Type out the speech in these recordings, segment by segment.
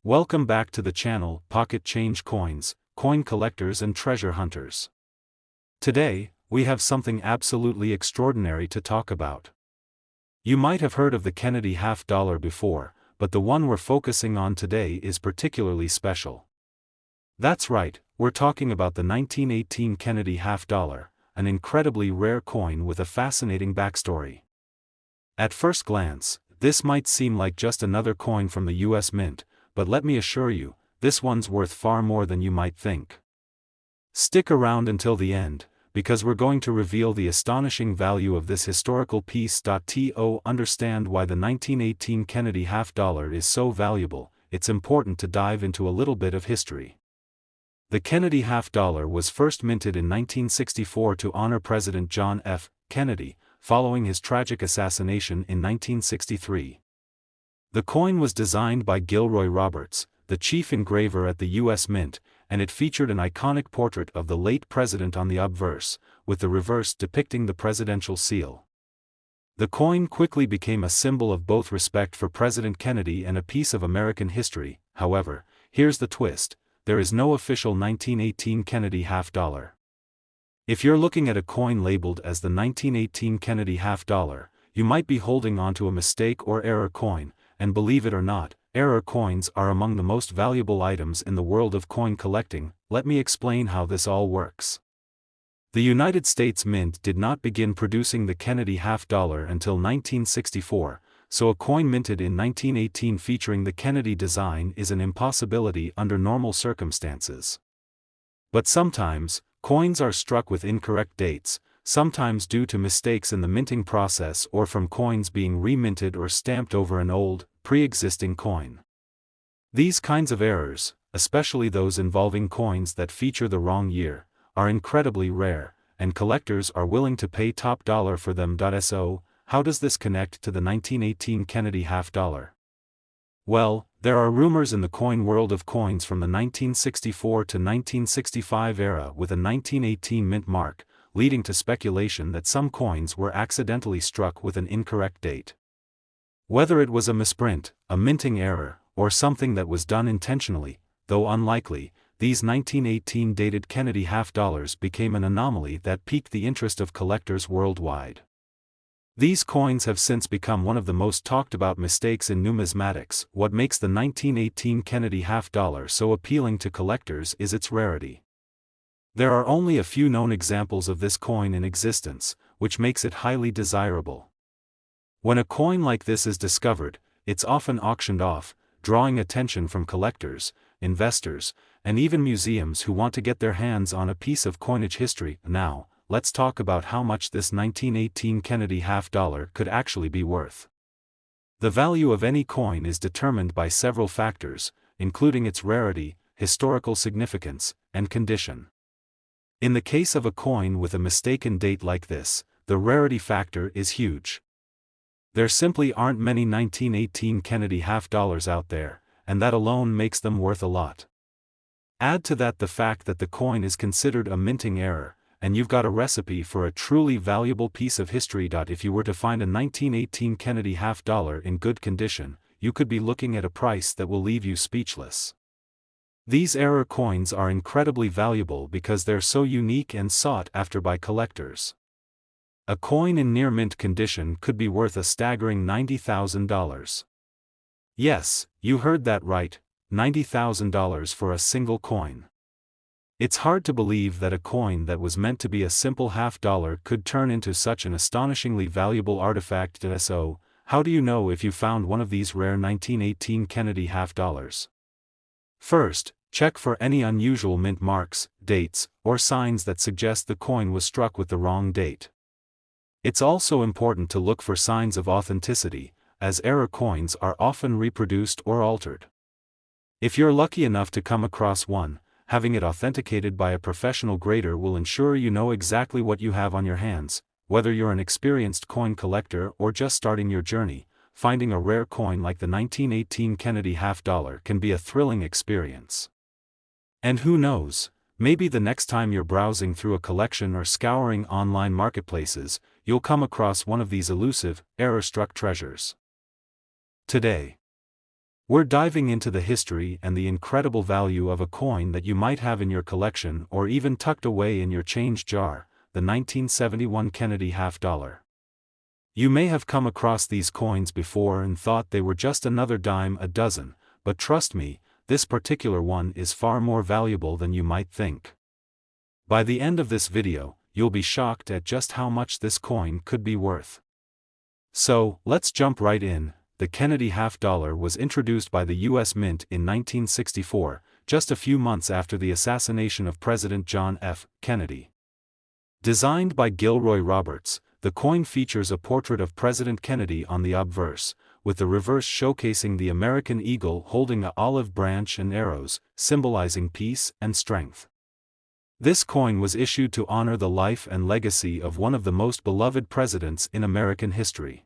Welcome back to the channel, Pocket Change Coins, Coin Collectors and Treasure Hunters. Today, we have something absolutely extraordinary to talk about. You might have heard of the Kennedy half-dollar before, but the one we're focusing on today is particularly special. That's right, we're talking about the 1918 Kennedy half-dollar, an incredibly rare coin with a fascinating backstory. At first glance, this might seem like just another coin from the US Mint, but let me assure you, this one's worth far more than you might think. Stick around until the end, because we're going to reveal the astonishing value of this historical piece. To understand why the 1918 Kennedy half-dollar is so valuable, it's important to dive into a little bit of history. The Kennedy half-dollar was first minted in 1964 to honor President John F. Kennedy, following his tragic assassination in 1963. The coin was designed by Gilroy Roberts, the chief engraver at the US Mint, and it featured an iconic portrait of the late president on the obverse, with the reverse depicting the presidential seal. The coin quickly became a symbol of both respect for President Kennedy and a piece of American history. However, here's the twist: there is no official 1918 Kennedy half-dollar. If you're looking at a coin labeled as the 1918 Kennedy half-dollar, you might be holding onto a mistake or error coin, and believe it or not, error coins are among the most valuable items in the world of coin collecting. Let me explain how this all works. The United States Mint did not begin producing the Kennedy half-dollar until 1964, so a coin minted in 1918 featuring the Kennedy design is an impossibility under normal circumstances. But sometimes, coins are struck with incorrect dates, sometimes due to mistakes in the minting process or from coins being reminted or stamped over an old, pre-existing coin. These kinds of errors, especially those involving coins that feature the wrong year, are incredibly rare, and collectors are willing to pay top dollar for them. So, how does this connect to the 1918 Kennedy half-dollar? Well, there are rumors in the coin world of coins from the 1964 to 1965 era with a 1918 mint mark, leading to speculation that some coins were accidentally struck with an incorrect date. Whether it was a misprint, a minting error, or something that was done intentionally, though unlikely, these 1918 dated Kennedy half-dollars became an anomaly that piqued the interest of collectors worldwide. These coins have since become one of the most talked about mistakes in numismatics. What makes the 1918 Kennedy half-dollar so appealing to collectors is its rarity. There are only a few known examples of this coin in existence, which makes it highly desirable. When a coin like this is discovered, it's often auctioned off, drawing attention from collectors, investors, and even museums who want to get their hands on a piece of coinage history. Now, let's talk about how much this 1918 Kennedy half-dollar could actually be worth. The value of any coin is determined by several factors, including its rarity, historical significance, and condition. In the case of a coin with a mistaken date like this, the rarity factor is huge. There simply aren't many 1918 Kennedy half-dollars out there, and that alone makes them worth a lot. Add to that the fact that the coin is considered a minting error, and you've got a recipe for a truly valuable piece of history. If you were to find a 1918 Kennedy half-dollar in good condition, you could be looking at a price that will leave you speechless. These error coins are incredibly valuable because they're so unique and sought after by collectors. A coin in near-mint condition could be worth a staggering $90,000. Yes, you heard that right, $90,000 for a single coin. It's hard to believe that a coin that was meant to be a simple half-dollar could turn into such an astonishingly valuable artifact. So, how do you know if you found one of these rare 1918 Kennedy half-dollars? First, check for any unusual mint marks, dates, or signs that suggest the coin was struck with the wrong date. It's also important to look for signs of authenticity, as error coins are often reproduced or altered. If you're lucky enough to come across one, having it authenticated by a professional grader will ensure you know exactly what you have on your hands. Whether you're an experienced coin collector or just starting your journey, finding a rare coin like the 1918 Kennedy half-dollar can be a thrilling experience. And who knows, maybe the next time you're browsing through a collection or scouring online marketplaces, you'll come across one of these elusive, error-struck treasures. Today, We're diving into the history and the incredible value of a coin that you might have in your collection or even tucked away in your change jar, the 1971 Kennedy half-dollar. You may have come across these coins before and thought they were just another dime a dozen, but trust me, this particular one is far more valuable than you might think. By the end of this video, you'll be shocked at just how much this coin could be worth. So, let's jump right in. The Kennedy half-dollar was introduced by the U.S. Mint in 1964, just a few months after the assassination of President John F. Kennedy. Designed by Gilroy Roberts, the coin features a portrait of President Kennedy on the obverse, with the reverse showcasing the American eagle holding an olive branch and arrows, symbolizing peace and strength. This coin was issued to honor the life and legacy of one of the most beloved presidents in American history.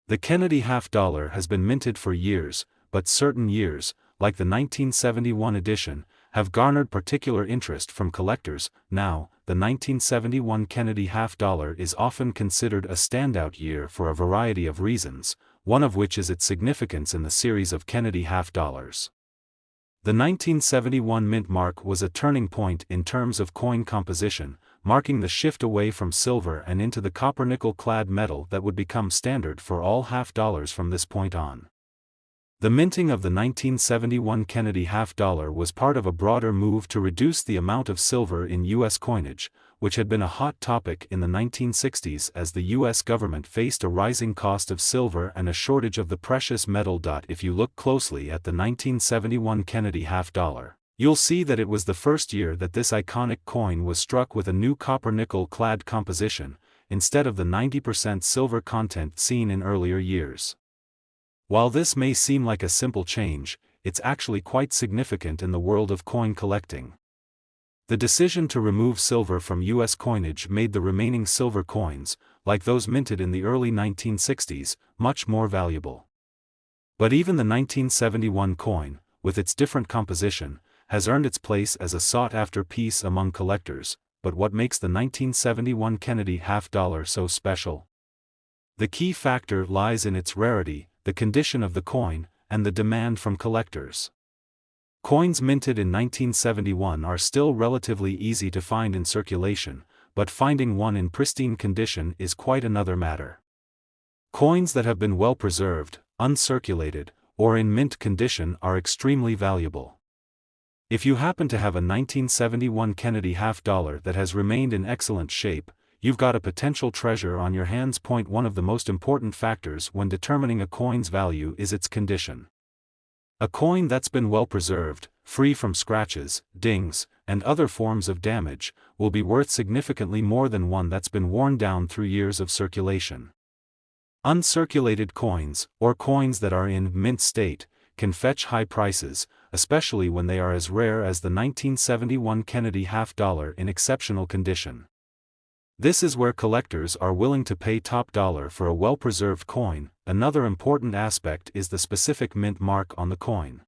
The Kennedy half-dollar has been minted for years, but certain years, like the 1971 edition, have garnered particular interest from collectors. Now, the 1971 Kennedy half-dollar is often considered a standout year for a variety of reasons, one of which is its significance in the series of Kennedy half-dollars. The 1971 mint mark was a turning point in terms of coin composition, marking the shift away from silver and into the copper-nickel-clad metal that would become standard for all half-dollars from this point on. The minting of the 1971 Kennedy half-dollar was part of a broader move to reduce the amount of silver in U.S. coinage, which had been a hot topic in the 1960s as the U.S. government faced a rising cost of silver and a shortage of the precious metal. If you look closely at the 1971 Kennedy half-dollar, you'll see that it was the first year that this iconic coin was struck with a new copper-nickel-clad composition, instead of the 90% silver content seen in earlier years. While this may seem like a simple change, it's actually quite significant in the world of coin collecting. The decision to remove silver from U.S. coinage made the remaining silver coins, like those minted in the early 1960s, much more valuable. But even the 1971 coin, with its different composition, has earned its place as a sought-after piece among collectors. But what makes the 1971 Kennedy half-dollar so special? The key factor lies in its rarity, the condition of the coin, and the demand from collectors. Coins minted in 1971 are still relatively easy to find in circulation, but finding one in pristine condition is quite another matter. Coins that have been well preserved, uncirculated, or in mint condition are extremely valuable. If you happen to have a 1971 Kennedy half-dollar that has remained in excellent shape, you've got a potential treasure on your hands. One of the most important factors when determining a coin's value is its condition. A coin that's been well preserved, free from scratches, dings, and other forms of damage, will be worth significantly more than one that's been worn down through years of circulation. Uncirculated coins, or coins that are in mint state, can fetch high prices, especially when they are as rare as the 1971 Kennedy half-dollar in exceptional condition. This is where collectors are willing to pay top dollar for a well-preserved coin. Another important aspect is the specific mint mark on the coin.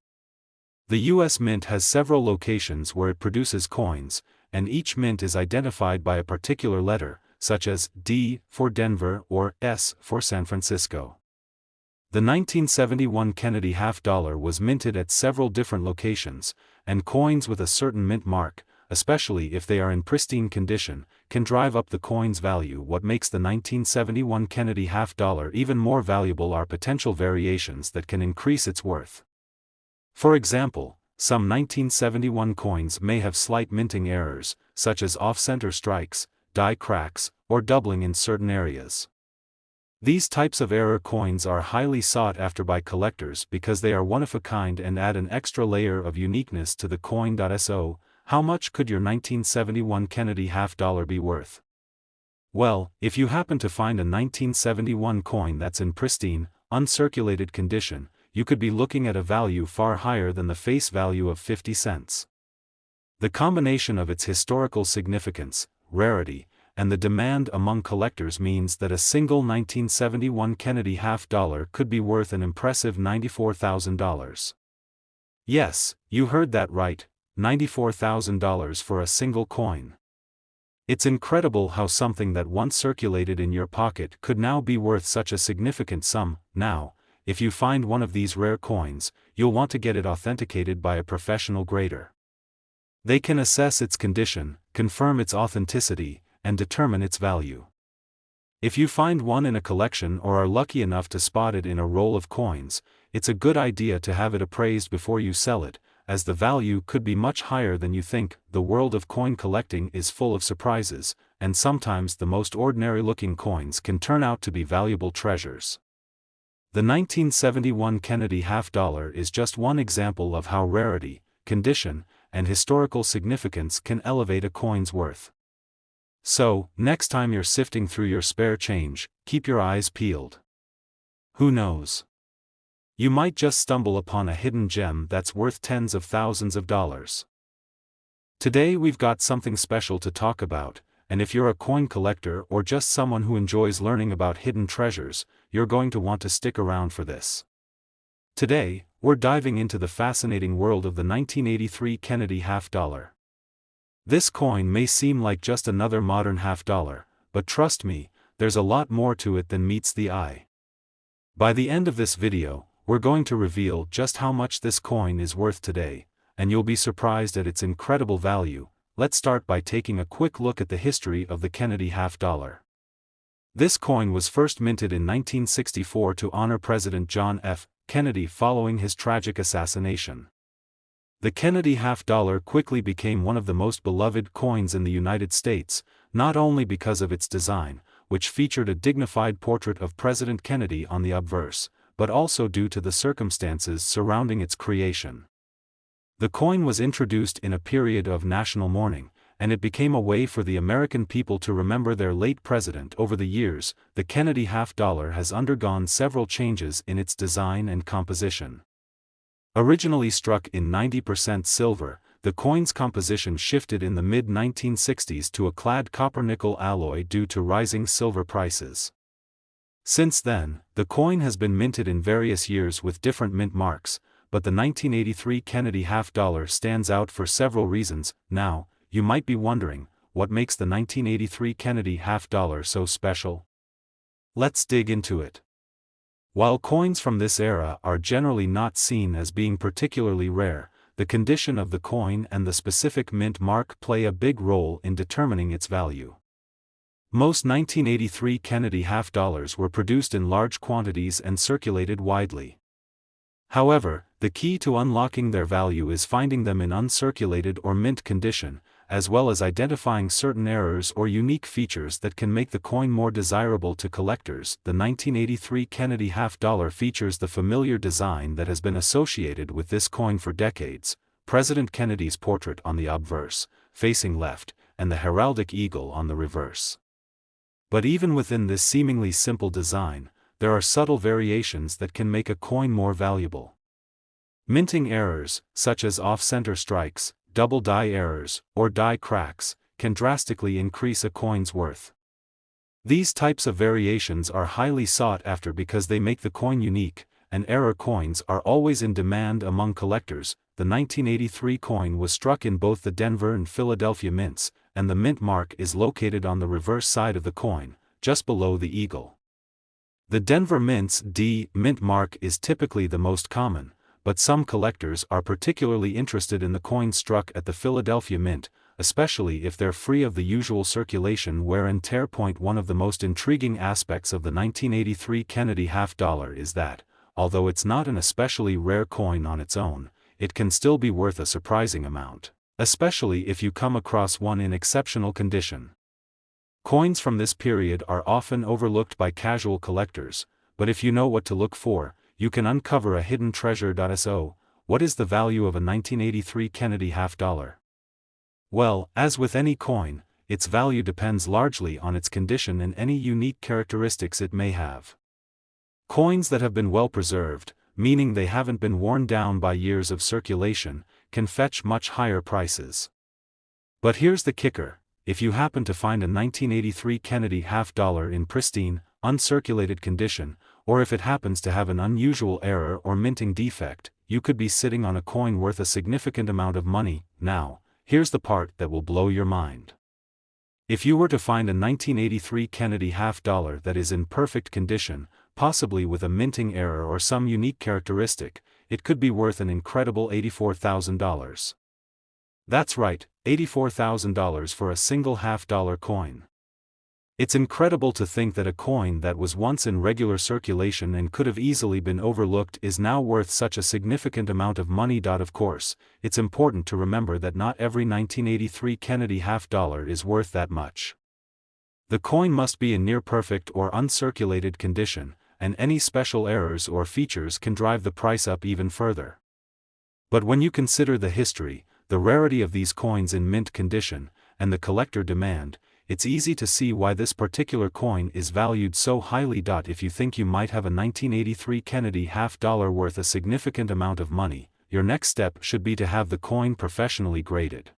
The U.S. Mint has several locations where it produces coins, and each mint is identified by a particular letter, such as D for Denver or S for San Francisco. The 1971 Kennedy half-dollar was minted at several different locations, and coins with a certain mint mark, especially if they are in pristine condition, can drive up the coin's value. What makes the 1971 Kennedy half-dollar even more valuable are potential variations that can increase its worth. For example, some 1971 coins may have slight minting errors, such as off-center strikes, die cracks, or doubling in certain areas. These types of error coins are highly sought after by collectors because they are one-of-a-kind and add an extra layer of uniqueness to the coin. So, how much could your 1971 Kennedy half-dollar be worth? Well, if you happen to find a 1971 coin that's in pristine, uncirculated condition, you could be looking at a value far higher than the face value of 50 cents. The combination of its historical significance, rarity, and the demand among collectors means that a single 1971 Kennedy half-dollar could be worth an impressive $94,000. Yes, you heard that right. $94,000 for a single coin. It's incredible how something that once circulated in your pocket could now be worth such a significant sum. Now, if you find one of these rare coins, you'll want to get it authenticated by a professional grader. They can assess its condition, confirm its authenticity, and determine its value. If you find one in a collection or are lucky enough to spot it in a roll of coins, it's a good idea to have it appraised before you sell it, as the value could be much higher than you think. The world of coin collecting is full of surprises, and sometimes the most ordinary-looking coins can turn out to be valuable treasures. The 1971 Kennedy half-dollar is just one example of how rarity, condition, and historical significance can elevate a coin's worth. So, next time you're sifting through your spare change, keep your eyes peeled. Who knows? You might just stumble upon a hidden gem that's worth tens of thousands of dollars. Today we've got something special to talk about, and if you're a coin collector or just someone who enjoys learning about hidden treasures, you're going to want to stick around for this. Today, we're diving into the fascinating world of the 1983 Kennedy half-dollar. This coin may seem like just another modern half-dollar, but trust me, there's a lot more to it than meets the eye. By the end of this video, we're going to reveal just how much this coin is worth today, and you'll be surprised at its incredible value. Let's start by taking a quick look at the history of the Kennedy half-dollar. This coin was first minted in 1964 to honor President John F. Kennedy following his tragic assassination. The Kennedy half-dollar quickly became one of the most beloved coins in the United States, not only because of its design, which featured a dignified portrait of President Kennedy on the obverse, but also due to the circumstances surrounding its creation. The coin was introduced in a period of national mourning, and it became a way for the American people to remember their late president. Over the years, the Kennedy half-dollar has undergone several changes in its design and composition. Originally struck in 90% silver, the coin's composition shifted in the mid-1960s to a clad copper-nickel alloy due to rising silver prices. Since then, the coin has been minted in various years with different mint marks, but the 1983 Kennedy half-dollar stands out for several reasons. Now, you might be wondering, what makes the 1983 Kennedy half-dollar so special? Let's dig into it. While coins from this era are generally not seen as being particularly rare, the condition of the coin and the specific mint mark play a big role in determining its value. Most 1983 Kennedy half-dollars were produced in large quantities and circulated widely. However, the key to unlocking their value is finding them in uncirculated or mint condition, as well as identifying certain errors or unique features that can make the coin more desirable to collectors. The 1983 Kennedy half-dollar features the familiar design that has been associated with this coin for decades: President Kennedy's portrait on the obverse, facing left, and the heraldic eagle on the reverse. But even within this seemingly simple design, there are subtle variations that can make a coin more valuable. Minting errors, such as off-center strikes, double die errors, or die cracks, can drastically increase a coin's worth. These types of variations are highly sought after because they make the coin unique, and error coins are always in demand among collectors. The 1983 coin was struck in both the Denver and Philadelphia mints, and the mint mark is located on the reverse side of the coin, just below the eagle. The Denver Mint's D mint mark is typically the most common, but some collectors are particularly interested in the coins struck at the Philadelphia Mint, especially if they're free of the usual circulation wear and tear. One of the most intriguing aspects of the 1983 Kennedy half-dollar is that, although it's not an especially rare coin on its own, it can still be worth a surprising amount, especially if you come across one in exceptional condition. Coins from this period are often overlooked by casual collectors, but if you know what to look for, you can uncover a hidden treasure. So, what is the value of a 1983 Kennedy half-dollar? Well, as with any coin, its value depends largely on its condition and any unique characteristics it may have. Coins that have been well preserved, meaning they haven't been worn down by years of circulation, can fetch much higher prices. But here's the kicker: if you happen to find a 1983 Kennedy half-dollar in pristine, uncirculated condition, or if it happens to have an unusual error or minting defect, you could be sitting on a coin worth a significant amount of money. Now, here's the part that will blow your mind. If you were to find a 1983 Kennedy half-dollar that is in perfect condition, possibly with a minting error or some unique characteristic, it could be worth an incredible $84,000. That's right, $84,000 for a single half-dollar coin. It's incredible to think that a coin that was once in regular circulation and could have easily been overlooked is now worth such a significant amount of money. Of course, it's important to remember that not every 1983 Kennedy half-dollar is worth that much. The coin must be in near-perfect or uncirculated condition, and any special errors or features can drive the price up even further. But when you consider the history, the rarity of these coins in mint condition, and the collector demand, it's easy to see why this particular coin is valued so highly. If you think you might have a 1983 Kennedy half-dollar worth a significant amount of money, your next step should be to have the coin professionally graded.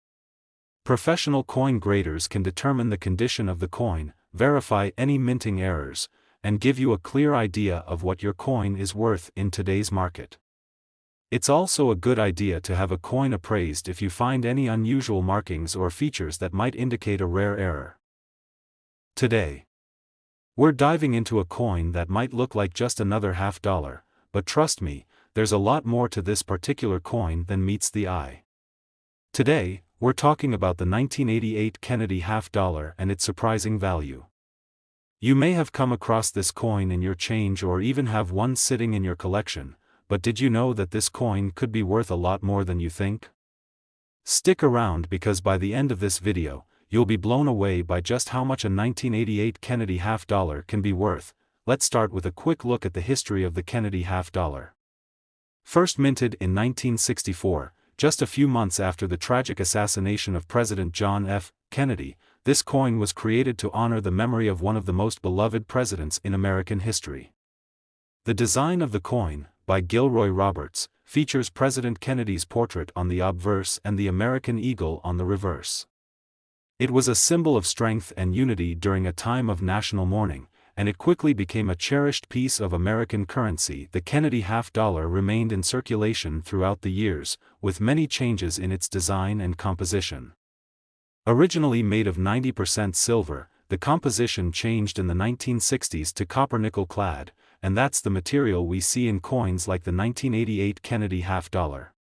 Professional coin graders can determine the condition of the coin, verify any minting errors, and give you a clear idea of what your coin is worth in today's market. It's also a good idea to have a coin appraised if you find any unusual markings or features that might indicate a rare error. Today, we're diving into a coin that might look like just another half-dollar, but trust me, there's a lot more to this particular coin than meets the eye. Today, we're talking about the 1988 Kennedy half-dollar and its surprising value. You may have come across this coin in your change or even have one sitting in your collection, but did you know that this coin could be worth a lot more than you think? Stick around because by the end of this video, you'll be blown away by just how much a 1988 Kennedy half-dollar can be worth. Let's start with a quick look at the history of the Kennedy half-dollar. First minted in 1964, just a few months after the tragic assassination of President John F. Kennedy, this coin was created to honor the memory of one of the most beloved presidents in American history. The design of the coin, by Gilroy Roberts, features President Kennedy's portrait on the obverse and the American eagle on the reverse. It was a symbol of strength and unity during a time of national mourning, and it quickly became a cherished piece of American currency. The Kennedy half-dollar remained in circulation throughout the years, with many changes in its design and composition. Originally made of 90% silver, the composition changed in the 1960s to copper-nickel clad, and that's the material we see in coins like the 1988 Kennedy half-dollar.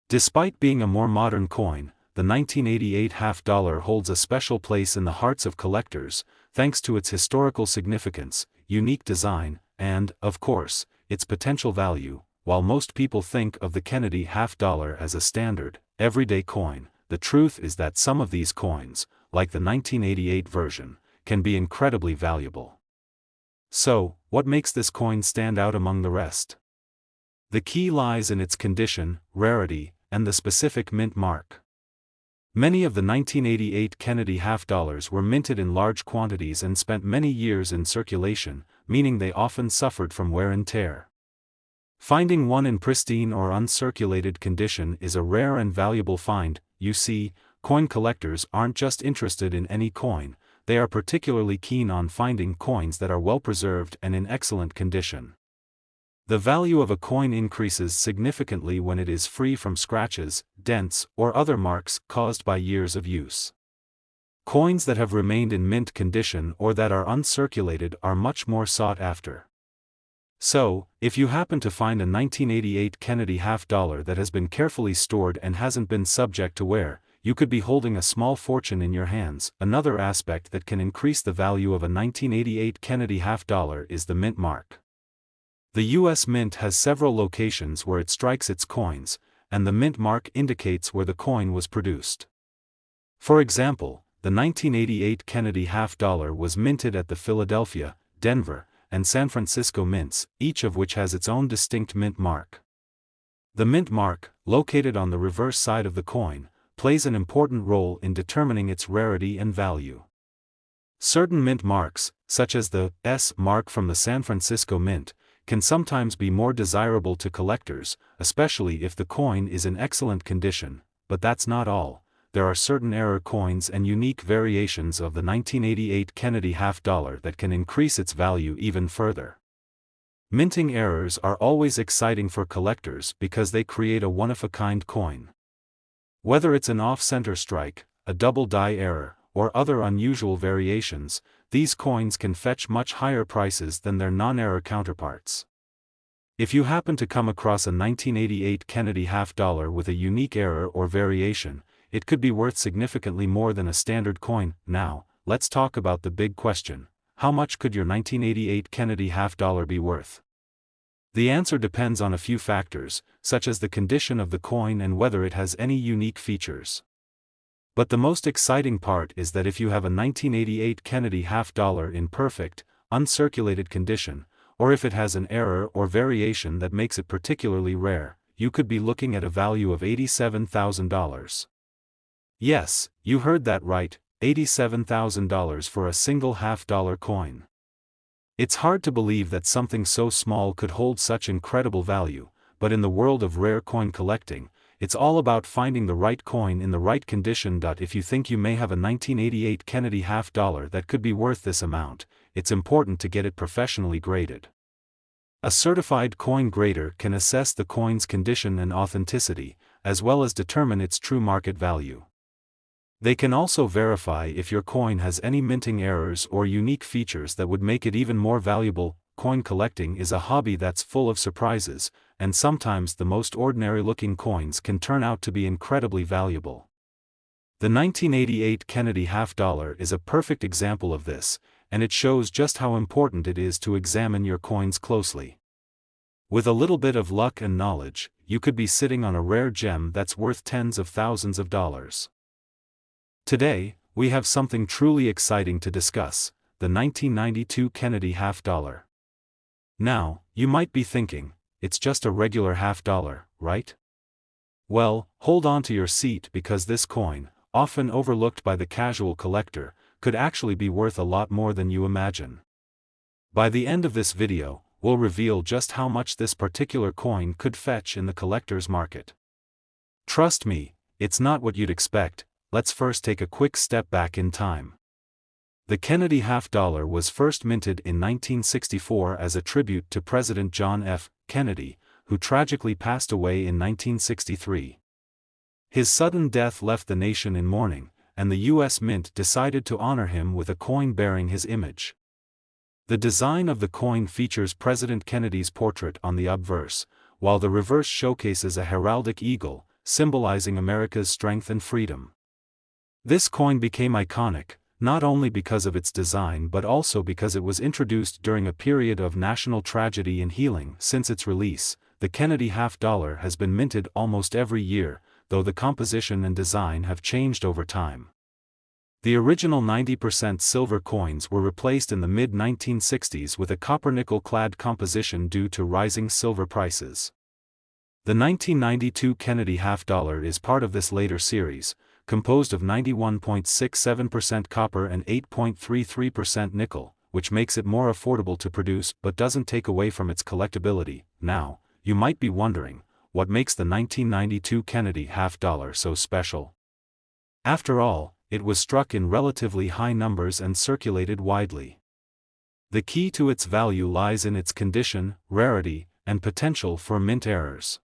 Despite being a more modern coin, the 1988 half-dollar holds a special place in the hearts of collectors, thanks to its historical significance, unique design, and, of course, its potential value. While most people think of the Kennedy half-dollar as a standard, everyday coin, the truth is that some of these coins, like the 1988 version, can be incredibly valuable. So, what makes this coin stand out among the rest? The key lies in its condition, rarity, and the specific mint mark. Many of the 1988 Kennedy half-dollars were minted in large quantities and spent many years in circulation, meaning they often suffered from wear and tear. Finding one in pristine or uncirculated condition is a rare and valuable find. You see, coin collectors aren't just interested in any coin, they are particularly keen on finding coins that are well preserved and in excellent condition. The value of a coin increases significantly when it is free from scratches, dents, or other marks caused by years of use. Coins that have remained in mint condition or that are uncirculated are much more sought after. So, if you happen to find a 1988 Kennedy half-dollar that has been carefully stored and hasn't been subject to wear, you could be holding a small fortune in your hands. Another aspect that can increase the value of a 1988 Kennedy half-dollar is the mint mark. The U.S. Mint has several locations where it strikes its coins, and the mint mark indicates where the coin was produced. For example, the 1988 Kennedy half-dollar was minted at the Philadelphia, Denver, and San Francisco mints, each of which has its own distinct mint mark. The mint mark, located on the reverse side of the coin, plays an important role in determining its rarity and value. Certain mint marks, such as the S mark from the San Francisco Mint, can sometimes be more desirable to collectors, especially if the coin is in excellent condition, but that's not all. There are certain error coins and unique variations of the 1988 Kennedy half-dollar that can increase its value even further. Minting errors are always exciting for collectors because they create a one-of-a-kind coin. Whether it's an off-center strike, a double die error, or other unusual variations, these coins can fetch much higher prices than their non-error counterparts. If you happen to come across a 1988 Kennedy half-dollar with a unique error or variation, it could be worth significantly more than a standard coin. Now, let's talk about the big question: how much could your 1988 Kennedy half-dollar be worth? The answer depends on a few factors, such as the condition of the coin and whether it has any unique features. But the most exciting part is that if you have a 1988 Kennedy half-dollar in perfect, uncirculated condition, or if it has an error or variation that makes it particularly rare, you could be looking at a value of $87,000. Yes, you heard that right, $87,000 for a single half-dollar coin. It's hard to believe that something so small could hold such incredible value, but in the world of rare coin collecting, it's all about finding the right coin in the right condition. If you think you may have a 1988 Kennedy half-dollar that could be worth this amount, it's important to get it professionally graded. A certified coin grader can assess the coin's condition and authenticity, as well as determine its true market value. They can also verify if your coin has any minting errors or unique features that would make it even more valuable. Coin collecting is a hobby that's full of surprises, and sometimes the most ordinary-looking coins can turn out to be incredibly valuable. The 1988 Kennedy half-dollar is a perfect example of this, and it shows just how important it is to examine your coins closely. With a little bit of luck and knowledge, you could be sitting on a rare gem that's worth tens of thousands of dollars. Today, we have something truly exciting to discuss: the 1992 Kennedy half-dollar. Now, you might be thinking, it's just a regular half-dollar, right? Well, hold on to your seat, because this coin, often overlooked by the casual collector, could actually be worth a lot more than you imagine. By the end of this video, we'll reveal just how much this particular coin could fetch in the collector's market. Trust me, it's not what you'd expect. Let's first take a quick step back in time. The Kennedy half-dollar was first minted in 1964 as a tribute to President John F. Kennedy, who tragically passed away in 1963. His sudden death left the nation in mourning, and the U.S. Mint decided to honor him with a coin bearing his image. The design of the coin features President Kennedy's portrait on the obverse, while the reverse showcases a heraldic eagle, symbolizing America's strength and freedom. This coin became iconic, not only because of its design but also because it was introduced during a period of national tragedy and healing. Since its release, the Kennedy half-dollar has been minted almost every year, though the composition and design have changed over time. The original 90% silver coins were replaced in the mid-1960s with a copper-nickel-clad composition due to rising silver prices. The 1992 Kennedy half-dollar is part of this later series, composed of 91.67% copper and 8.33% nickel, which makes it more affordable to produce but doesn't take away from its collectability. Now, you might be wondering, what makes the 1992 Kennedy half-dollar so special? After all, it was struck in relatively high numbers and circulated widely. The key to its value lies in its condition, rarity, and potential for mint errors.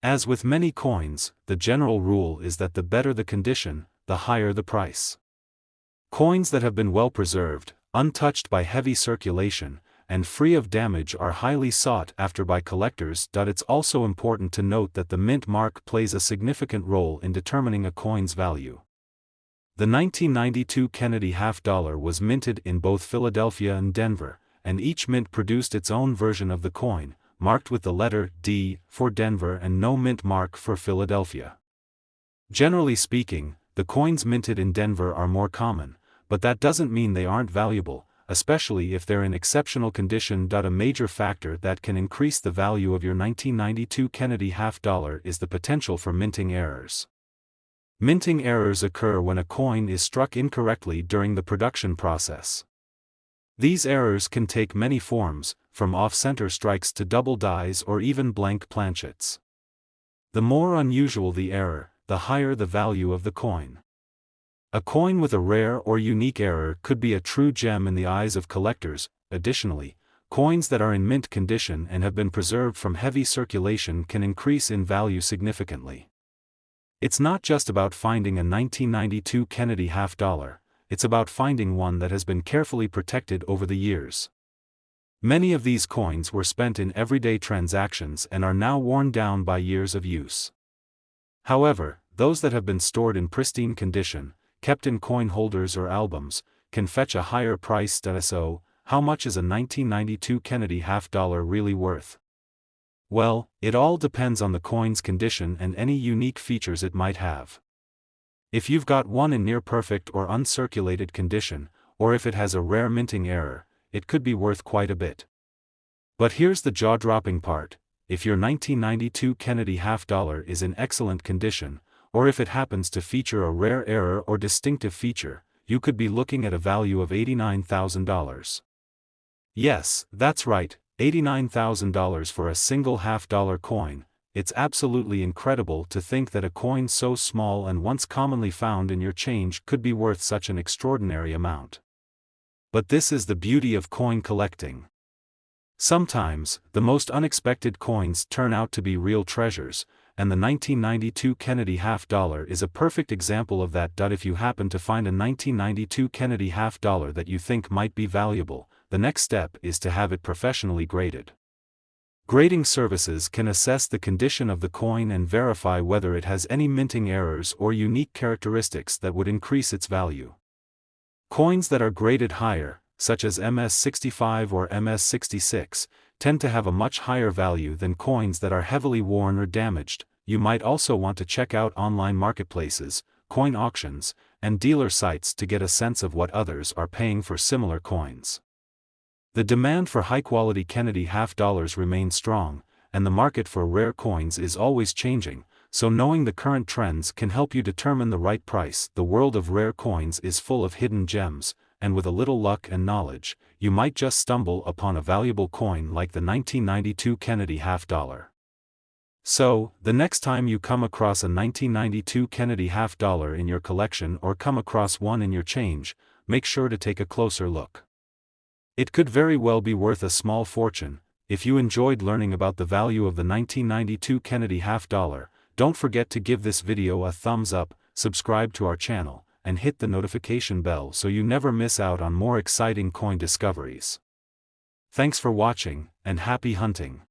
As with many coins, the general rule is that the better the condition, the higher the price. Coins that have been well preserved, untouched by heavy circulation, and free of damage are highly sought after by collectors. It's also important to note that the mint mark plays a significant role in determining a coin's value. The 1992 Kennedy half-dollar was minted in both Philadelphia and Denver, and each mint produced its own version of the coin, marked with the letter D for Denver and no mint mark for Philadelphia. Generally speaking, the coins minted in Denver are more common, but that doesn't mean they aren't valuable, especially if they're in exceptional condition. A major factor that can increase the value of your 1992 Kennedy half-dollar is the potential for minting errors. Minting errors occur when a coin is struck incorrectly during the production process. These errors can take many forms, from off-center strikes to double dies or even blank planchets. The more unusual the error, the higher the value of the coin. A coin with a rare or unique error could be a true gem in the eyes of collectors. Additionally, coins that are in mint condition and have been preserved from heavy circulation can increase in value significantly. It's not just about finding a 1992 Kennedy half-dollar, it's about finding one that has been carefully protected over the years. Many of these coins were spent in everyday transactions and are now worn down by years of use. However, those that have been stored in pristine condition, kept in coin holders or albums, can fetch a higher price. So, how much is a 1992 Kennedy half-dollar really worth? Well, it all depends on the coin's condition and any unique features it might have. If you've got one in near-perfect or uncirculated condition, or if it has a rare minting error, it could be worth quite a bit. But here's the jaw-dropping part: if your 1992 Kennedy half-dollar is in excellent condition, or if it happens to feature a rare error or distinctive feature, you could be looking at a value of $89,000. Yes, that's right, $89,000 for a single half-dollar coin. It's absolutely incredible to think that a coin so small and once commonly found in your change could be worth such an extraordinary amount. But this is the beauty of coin collecting. Sometimes, the most unexpected coins turn out to be real treasures, and the 1992 Kennedy half-dollar is a perfect example of that. If you happen to find a 1992 Kennedy half-dollar that you think might be valuable, the next step is to have it professionally graded. Grading services can assess the condition of the coin and verify whether it has any minting errors or unique characteristics that would increase its value. Coins that are graded higher, such as MS-65 or MS-66, tend to have a much higher value than coins that are heavily worn or damaged. You might also want to check out online marketplaces, coin auctions, and dealer sites to get a sense of what others are paying for similar coins. The demand for high-quality Kennedy half-dollars remains strong, and the market for rare coins is always changing, so knowing the current trends can help you determine the right price. The world of rare coins is full of hidden gems, and with a little luck and knowledge, you might just stumble upon a valuable coin like the 1992 Kennedy half-dollar. So, the next time you come across a 1992 Kennedy half-dollar in your collection or come across one in your change, make sure to take a closer look. It could very well be worth a small fortune. If you enjoyed learning about the value of the 1992 Kennedy half-dollar, don't forget to give this video a thumbs up, subscribe to our channel, and hit the notification bell so you never miss out on more exciting coin discoveries. Thanks for watching, and happy hunting!